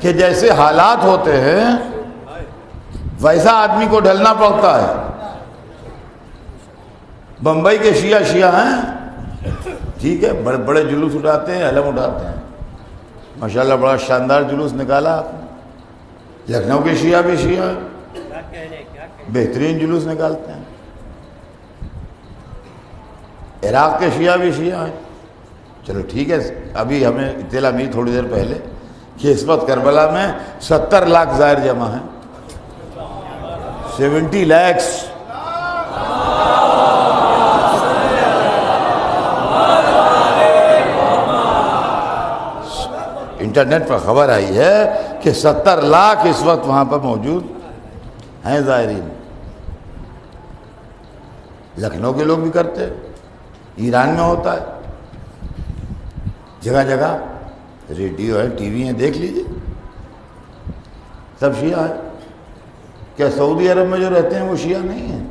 کہ جیسے حالات ہوتے ہیں ویسا آدمی کو ڈھلنا پڑتا ہے. بمبئی کے شیعہ ہیں، ٹھیک ہے، بڑے بڑے جلوس اٹھاتے ہیں، علم اٹھاتے ہیں، ماشاءاللہ بڑا شاندار جلوس نکالا آپ نے. لکھنؤ کے شیعہ بھی شیعہ ہیں، بہترین جلوس نکالتے ہیں. عراق کے شیعہ بھی شیعہ ہیں. چلو ٹھیک ہے، ابھی ہمیں اطلاع ملی تھوڑی دیر پہلے کہ اس وقت کربلا میں 70 لاکھ زائر جمع ہیں. 70 لاکھ. انٹرنیٹ پر خبر آئی ہے کہ 70 لاکھ اس وقت وہاں پر موجود ہیں زائرین. لکھنؤ کے لوگ بھی کرتے، ایران میں ہوتا ہے، جگہ جگہ ریڈیو ہے، ٹی وی ہیں، دیکھ لیجئے، سب شیعہ ہیں. کیا سعودی عرب میں جو رہتے ہیں وہ شیعہ نہیں ہیں؟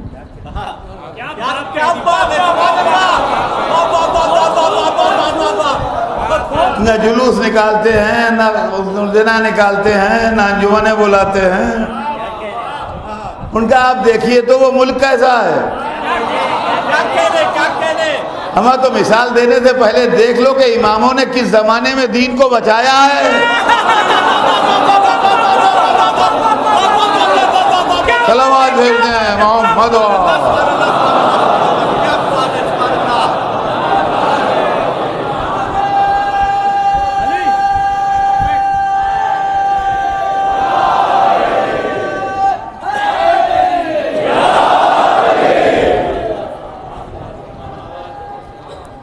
نہ جلوس نکالتے ہیں، نہ ذنا نکالتے ہیں، نہ انجمنیں بلاتے ہیں. ان کا آپ دیکھیے تو وہ ملک کیسا ہے. ہمیں تو مثال دینے سے پہلے دیکھ لو کہ اماموں نے کس زمانے میں دین کو بچایا ہے. صلوات بھیج دیں محمد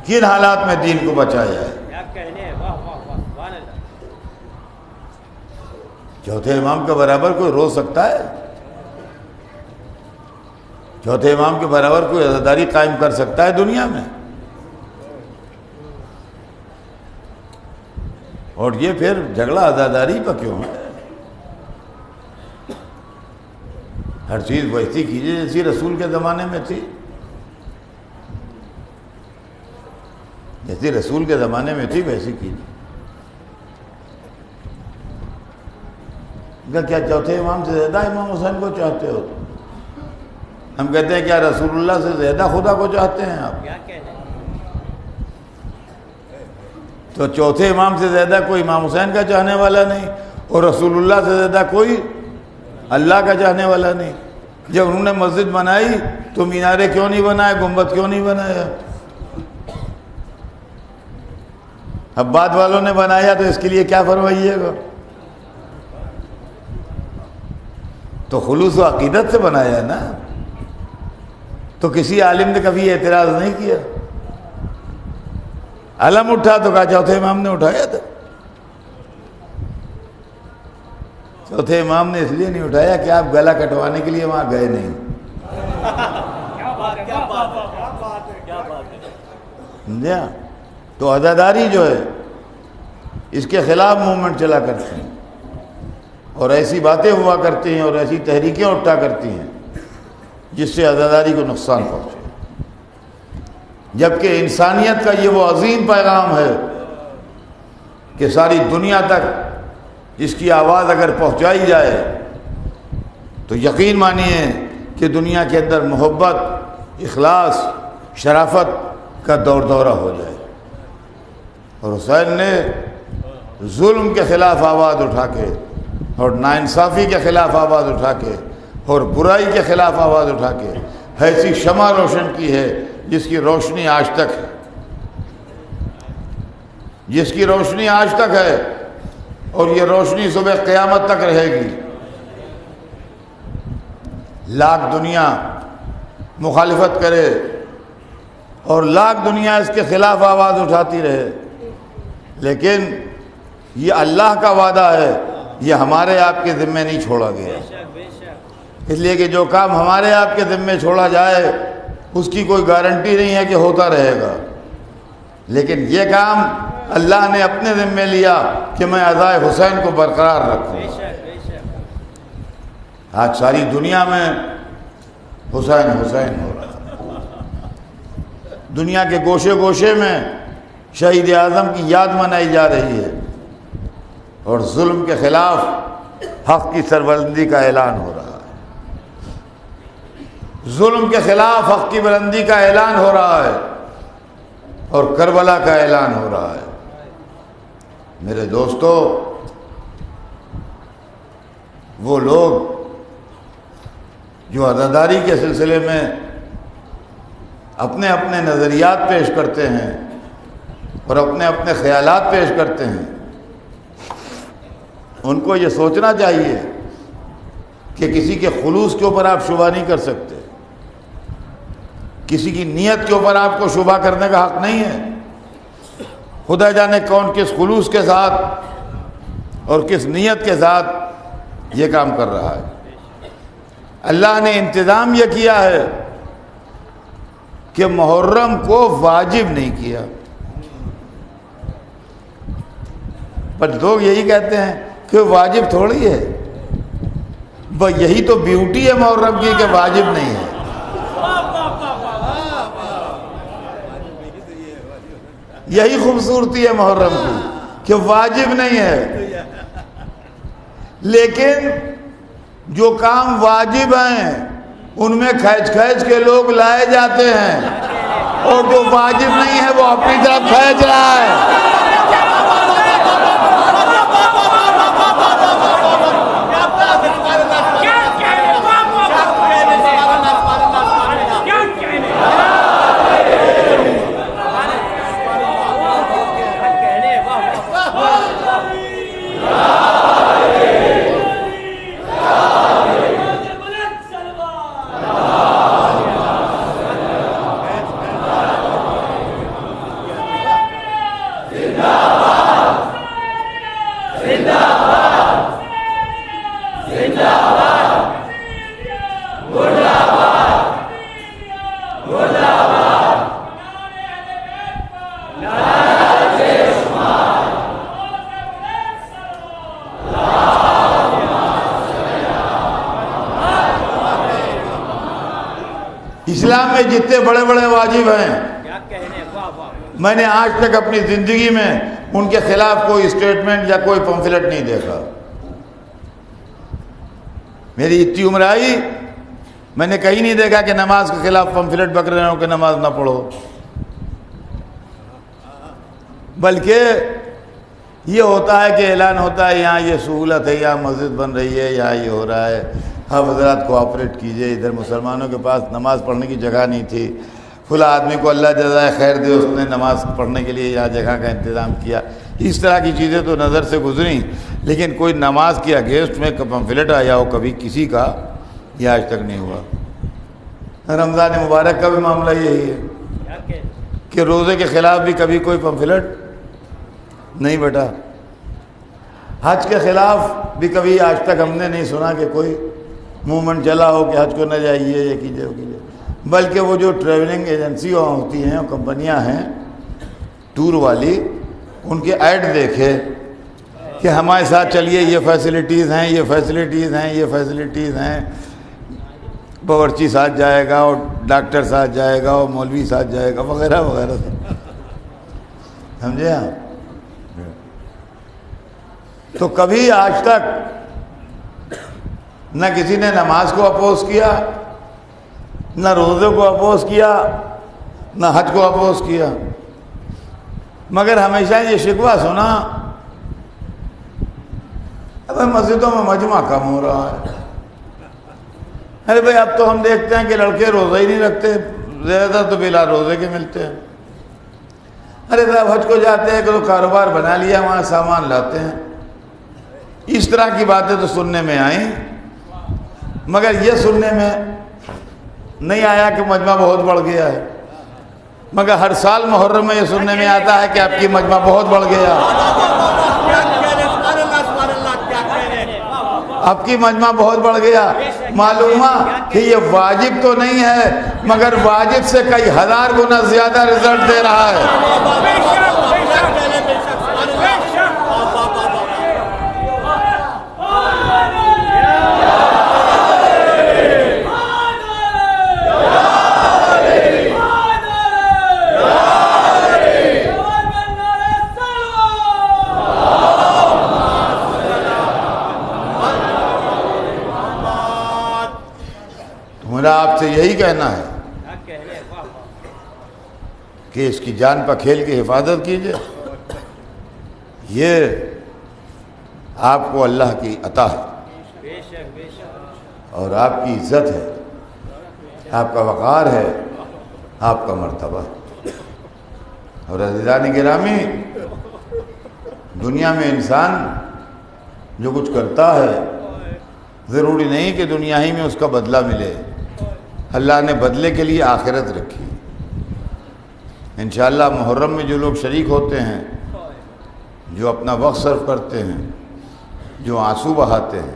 کن حالات میں دین کو بچایا ہے. کیا کہنے ہیں. واہ واہ واہ سبحان اللہ. چوتھے امام کے برابر کوئی رو سکتا ہے؟ چوتھے امام کے برابر کوئی عزاداری قائم کر سکتا ہے دنیا میں؟ اور یہ پھر جھگڑا عزاداری پہ کیوں ہے؟ ہر چیز ویسی کیجیے جیسی رسول کے زمانے میں تھی. جیسی رسول کے زمانے میں تھی ویسی کیجیے. کیا چوتھے امام سے زیادہ امام حسین کو چاہتے ہو؟ ہم کہتے ہیں کیا رسول اللہ سے زیادہ خدا کو چاہتے ہیں آپ؟ کیا کہنے ہیں. تو چوتھے امام سے زیادہ کوئی امام حسین کا چاہنے والا نہیں، اور رسول اللہ سے زیادہ کوئی اللہ کا چاہنے والا نہیں. جب انہوں نے مسجد بنائی تو مینارے کیوں نہیں بنائے، گنبد کیوں نہیں بنایا؟ اب بعد والوں نے بنایا تو اس کے لیے کیا فرمائیے گا؟ تو خلوص و عقیدت سے بنایا ہے نا. تو کسی عالم نے کبھی اعتراض نہیں کیا. علم اٹھا تو کہا چوتھے امام نے اٹھایا تھا. چوتھے امام نے اس لیے نہیں اٹھایا کہ آپ گلا کٹوانے کے لیے وہاں گئے نہیں. کیا بات ہے. کیا بات ہے. کیا بات ہے. کیا بات ہے. سمجھا؟ تو عزاداری جو ہے اس کے خلاف موومنٹ چلا کرتے ہیں، اور ایسی باتیں ہوا کرتی ہیں اور ایسی تحریکیں اٹھا کرتی ہیں جس سے عزاداری کو نقصان پہنچے. جبکہ انسانیت کا یہ وہ عظیم پیغام ہے کہ ساری دنیا تک اس کی آواز اگر پہنچائی جائے تو یقین مانیے کہ دنیا کے اندر محبت، اخلاص، شرافت کا دور دورہ ہو جائے. اور حسین نے ظلم کے خلاف آواز اٹھا کے اور ناانصافی کے خلاف آواز اٹھا کے اور برائی کے خلاف آواز اٹھا کے ایسی شمع روشن کی ہے جس کی روشنی آج تک ہے، جس کی روشنی آج تک ہے، اور یہ روشنی صبح قیامت تک رہے گی. لاکھ دنیا مخالفت کرے اور لاکھ دنیا اس کے خلاف آواز اٹھاتی رہے، لیکن یہ اللہ کا وعدہ ہے، یہ ہمارے آپ کے ذمے نہیں چھوڑا گیا. بے شک بے شک. اس لیے کہ جو کام ہمارے آپ کے ذمے چھوڑا جائے اس کی کوئی گارنٹی نہیں ہے کہ ہوتا رہے گا، لیکن یہ کام اللہ نے اپنے ذمے لیا کہ میں عزائے حسین کو برقرار رکھوں. بے شک بے شک. آج ساری دنیا میں حسین حسین ہو رہا ہے. دنیا کے گوشے گوشے میں شہید اعظم کی یاد منائی جا رہی ہے، اور ظلم کے خلاف حق کی سربلندی کا اعلان ہو رہا ہے. ظلم کے خلاف حق کی بلندی کا اعلان ہو رہا ہے، اور کربلا کا اعلان ہو رہا ہے. میرے دوستو، وہ لوگ جو عزاداری کے سلسلے میں اپنے اپنے نظریات پیش کرتے ہیں اور اپنے اپنے خیالات پیش کرتے ہیں، ان کو یہ سوچنا چاہیے کہ کسی کے خلوص کے اوپر آپ شبہ نہیں کر سکتے، کسی کی نیت کے اوپر آپ کو شبہ کرنے کا حق نہیں ہے. خدا جانے کون کس خلوص کے ساتھ اور کس نیت کے ساتھ یہ کام کر رہا ہے. اللہ نے انتظام یہ کیا ہے کہ محرم کو واجب نہیں کیا. پر لوگ یہی کہتے ہیں کہ واجب تھوڑی ہے، بس یہی تو بیوٹی ہے محرم کی کہ واجب نہیں ہے. یہی خوبصورتی ہے محرم کی کہ واجب نہیں ہے. لیکن جو کام واجب ہیں ان میں کھینچ کھینچ کے لوگ لائے جاتے ہیں، اور جو واجب نہیں ہے وہ اپنی طرف کھینچ رہا ہے. اسلام میں جتنے بڑے بڑے واجب ہیں کیا کہنے، واہ واہ، میں نے آج تک اپنی زندگی میں ان کے خلاف کوئی اسٹیٹمنٹ یا کوئی پمفلٹ نہیں دیکھا. میری اتنی عمر آئی میں نے کہیں نہیں دیکھا کہ نماز کے خلاف پمفلٹ بک رہے ہوں کہ نماز نہ پڑھو، بلکہ یہ ہوتا ہے کہ اعلان ہوتا ہے یہاں یہ سہولت ہے، یہاں مسجد بن رہی ہے، یہاں یہ ہو رہا ہے، آپ حضرات کوآپریٹ کیجئے. ادھر مسلمانوں کے پاس نماز پڑھنے کی جگہ نہیں تھی، فلاں آدمی کو اللہ جزائے خیر دے، اس نے نماز پڑھنے کے لیے یہاں جگہ کا انتظام کیا. اس طرح کی چیزیں تو نظر سے گزریں، لیکن کوئی نماز کے اگینسٹ میں پمفلٹ آیا ہو کبھی کسی کا، یہ آج تک نہیں ہوا. رمضان مبارک کا بھی معاملہ یہی ہے کیا کہنے، کہ روزے کے خلاف بھی کبھی کوئی پمفلٹ نہیں بیٹا. حج کے خلاف بھی کبھی آج تک ہم نے نہیں سنا کہ کوئی موومنٹ چلا ہو کہ حج کو نہ جائیے، یہ کیجیے وہ کیجیے. بلکہ وہ جو ٹریولنگ ایجنسی ہوتی ہیں، کمپنیاں ہیں ٹور والی، ان کے ایڈ دیکھے کہ ہمارے ساتھ چلیے، یہ فیسلٹیز ہیں، یہ فیسلٹیز ہیں، یہ فیسلٹیز ہیں. باورچی ساتھ جائے گا، اور ڈاکٹر ساتھ جائے گا، اور مولوی ساتھ جائے گا، وغیرہ وغیرہ. سمجھے آپ؟ تو کبھی آج تک نہ کسی نے نماز کو اپوز کیا، نہ روزے کو اپوز کیا، نہ حج کو اپوز کیا، مگر ہمیشہ یہ شکوہ سنا اب مسجدوں میں مجمع کم ہو رہا ہے. ارے بھائی اب تو ہم دیکھتے ہیں کہ لڑکے روزہ ہی نہیں رکھتے، زیادہ تو بلا روزے کے ملتے ہیں. ارے صاحب حج کو جاتے ہیں کہ تو کاروبار بنا لیا، وہاں سامان لاتے ہیں. اس طرح کی باتیں تو سننے میں آئیں، مگر یہ سننے میں نہیں آیا کہ مجمع بہت بڑھ گیا ہے. مگر ہر سال محرم میں یہ سننے میں آتا ہے کہ آپ کی مجمع بہت بڑھ گیا، آپ کی مجمع بہت بڑھ گیا. معلوم ہوا کہ یہ واجب تو نہیں ہے، مگر واجب سے کئی ہزار گنا زیادہ رزلٹ دے رہا ہے. آپ سے یہی کہنا ہے کیا کہنے، واہ واہ، کہ اس کی جان پر کھیل کی حفاظت کیجئے. یہ آپ کو اللہ کی عطا ہے بے شک بے شک، اور آپ کی عزت ہے، آپ کا وقار ہے، آپ کا مرتبہ. اور عزیزان گرامی، دنیا میں انسان جو کچھ کرتا ہے ضروری نہیں کہ دنیا ہی میں اس کا بدلہ ملے. اللہ نے بدلے کے لیے آخرت رکھی. انشاءاللہ محرم میں جو لوگ شریک ہوتے ہیں، جو اپنا وقت صرف کرتے ہیں، جو آنسو بہاتے ہیں،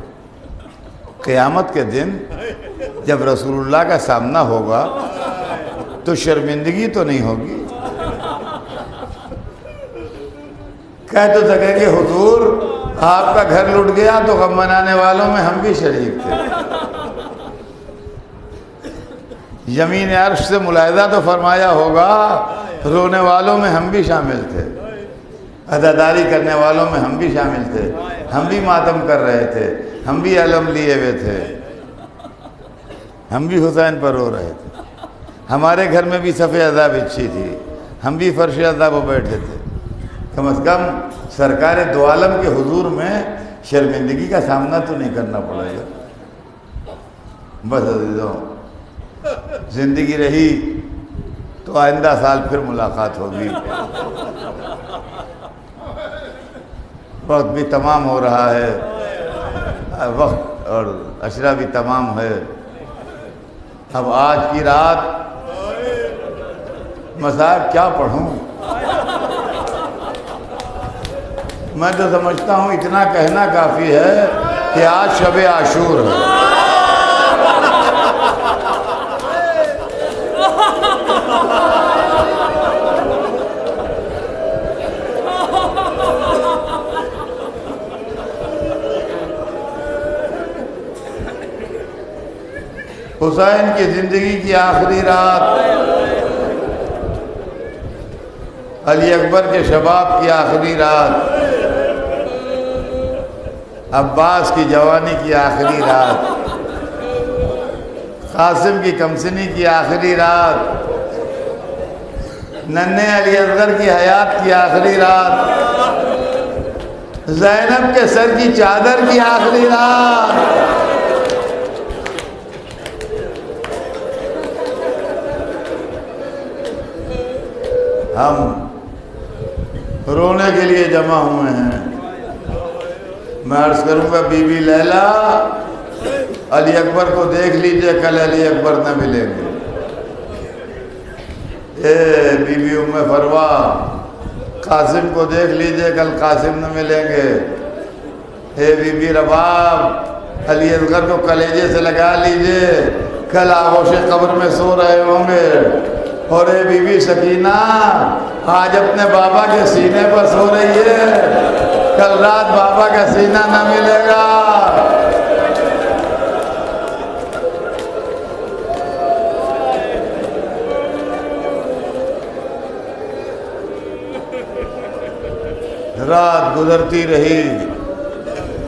قیامت کے دن جب رسول اللہ کا سامنا ہوگا تو شرمندگی تو نہیں ہوگی. کہہ تو سکیں کہ حضور آپ کا گھر لٹ گیا تو غم منانے والوں میں ہم بھی شریک تھے. یمین عرش سے ملاحظہ تو فرمایا ہوگا رونے والوں میں ہم بھی شامل تھے، عزاداری کرنے والوں میں ہم بھی شامل تھے، ہم بھی ماتم کر رہے تھے، ہم بھی علم لیے ہوئے تھے، ہم بھی حسین پر رو رہے تھے. ہمارے گھر میں بھی صف عزا بچھی تھی، ہم بھی فرش عزا پہ بیٹھے تھے. کم از کم سرکار دو عالم کے حضور میں شرمندگی کا سامنا تو نہیں کرنا پڑے گا. بس عزیزوں، زندگی رہی تو آئندہ سال پھر ملاقات ہوگی. وقت بھی تمام ہو رہا ہے، وقت اور عشرہ بھی تمام ہے. اب آج کی رات مصائب کیا پڑھوں؟ میں تو سمجھتا ہوں اتنا کہنا کافی ہے کہ آج شب عاشور ہے. حسین کی زندگی کی آخری رات، علی اکبر کے شباب کی آخری رات، عباس کی جوانی کی آخری رات، قاسم کی کمسنی کی آخری رات، ننھے علی اصغر کی حیات کی آخری رات، زینب کے سر کی چادر کی آخری رات، ہم رونے کے لیے جمع ہوئے ہیں۔ میں عرض کروں گا بی بی لیلا علی اکبر کو دیکھ لیجئے، کل علی اکبر نہ ملیں گے۔ اے بی بی ام فروا قاسم کو دیکھ لیجئے، کل قاسم نہ ملیں گے۔ اے بی بی رباب علی اصغر کو کلیجے سے لگا لیجئے، کل آغوش قبر میں سو رہے ہوں گے۔ اور اے بی بی سکینہ آج اپنے بابا کے سینے پر سو رہی ہے، کل رات بابا کا سینہ نہ ملے گا۔ رات گزرتی رہی،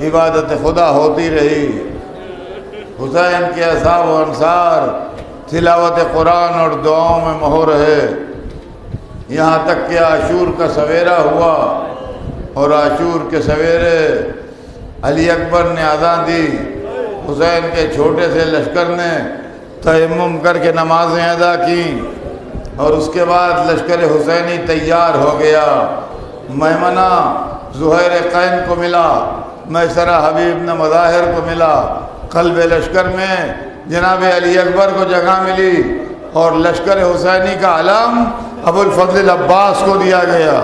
عبادت خدا ہوتی رہی، حسین کے اصحاب و انصار تلاوت قرآن اور دعاؤں میں مہو رہے، یہاں تک کہ عاشور کا سویرا ہوا، اور عاشور کے سویرے علی اکبر نے اذان دی، حسین کے چھوٹے سے لشکر نے تیمم کر کے نمازیں ادا کیں، اور اس کے بعد لشکر حسینی تیار ہو گیا۔ میمنہ زہیر قین کو ملا، میسرہ حبیب نے مظاہر کو ملا، قلب لشکر میں جناب علی اکبر کو جگہ ملی، اور لشکر حسینی کا علم ابو الفضل العباس کو دیا گیا۔